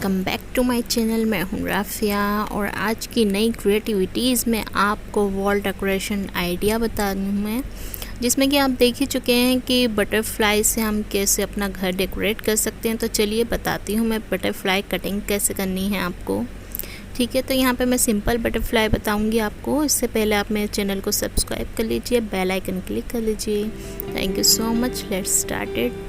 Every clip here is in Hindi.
Welcome back to my channel. मैं हूं राफिया और आज की नई क्रिएटिविटीज़ में आपको वॉल डेकोरेशन आइडिया बता रही हूँ मैं, जिसमें कि आप देख ही चुके हैं कि बटरफ्लाई से हम कैसे अपना घर डेकोरेट कर सकते हैं। तो चलिए बताती हूँ मैं बटरफ्लाई कटिंग कैसे करनी है आपको। ठीक है, तो यहाँ पे मैं सिंपल बटरफ्लाई बताऊँगी आपको। इससे पहले आप मेरे चैनल को सब्सक्राइब कर लीजिए, बेल आइकन क्लिक कर लीजिए। Thank you so much. Let's start it.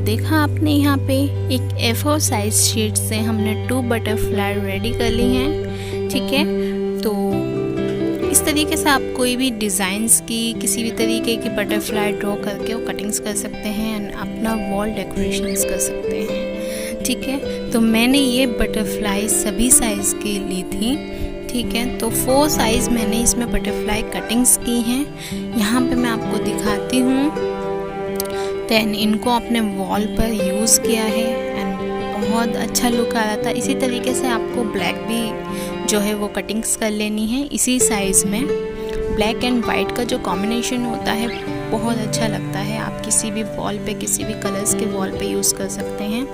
देखा आपने, यहाँ पे एक A4 साइज शीट से हमने 2 बटरफ्लाई रेडी कर ली हैं। ठीक है, तो इस तरीके से आप कोई भी डिज़ाइंस की किसी भी तरीके की बटरफ्लाई ड्रॉ करके वो कटिंग्स कर सकते हैं एंड अपना वॉल डेकोरेशंस कर सकते हैं। ठीक है, तो मैंने ये बटरफ्लाई सभी साइज़ की ली थी। ठीक है, तो 4 साइज़ मैंने इसमें बटरफ्लाई कटिंग्स की हैं। यहाँ पे मैं आपको दिखाती हूँ। देन इनको अपने वॉल पर यूज़ किया है एंड बहुत अच्छा लुक आ रहा था। इसी तरीके से आपको ब्लैक भी जो है वो कटिंग्स कर लेनी है इसी साइज़ में। ब्लैक एंड वाइट का जो कॉम्बिनेशन होता है बहुत अच्छा लगता है। आप किसी भी वॉल पे, किसी भी कलर्स के वॉल पे यूज़ कर सकते हैं।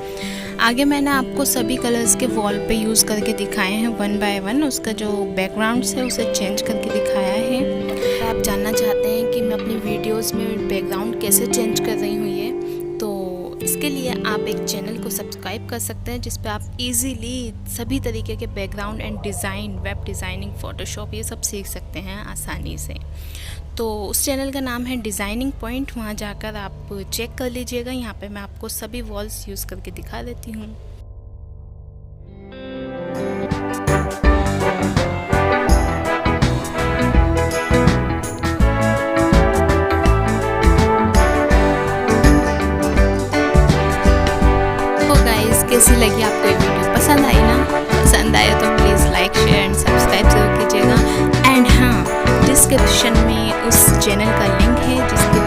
आगे मैंने आपको सभी कलर्स के वॉल पे यूज़ करके दिखाए हैं 1 बाय 1। उसका जो बैकग्राउंड है उसे चेंज करके दिखाया है। आप जानना चाहते हैं कि मैं अपनी वीडियोस में बैकग्राउंड कैसे चेंज कर रही हूँ ये, तो इसके लिए आप एक चैनल को सब्सक्राइब कर सकते हैं जिस पे आप इजीली सभी तरीके के background and design, web designing, Photoshop ये सब सीख सकते हैं आसानी से। तो उस चैनल का नाम है डिज़ाइनिंग पॉइंट, वहाँ जाकर आप चेक कर लीजिएगा। यहाँ पे मैं आपको सभी वॉल्स यूज़ करके दिखा देती हूँ। कैसी लगी आपको ये वीडियो? पसंद आई ना? पसंद आए तो please like, share and subscribe जरूर कीजिएगा। एंड हाँ, डिस्क्रिप्शन में उस चैनल का लिंक है जिसके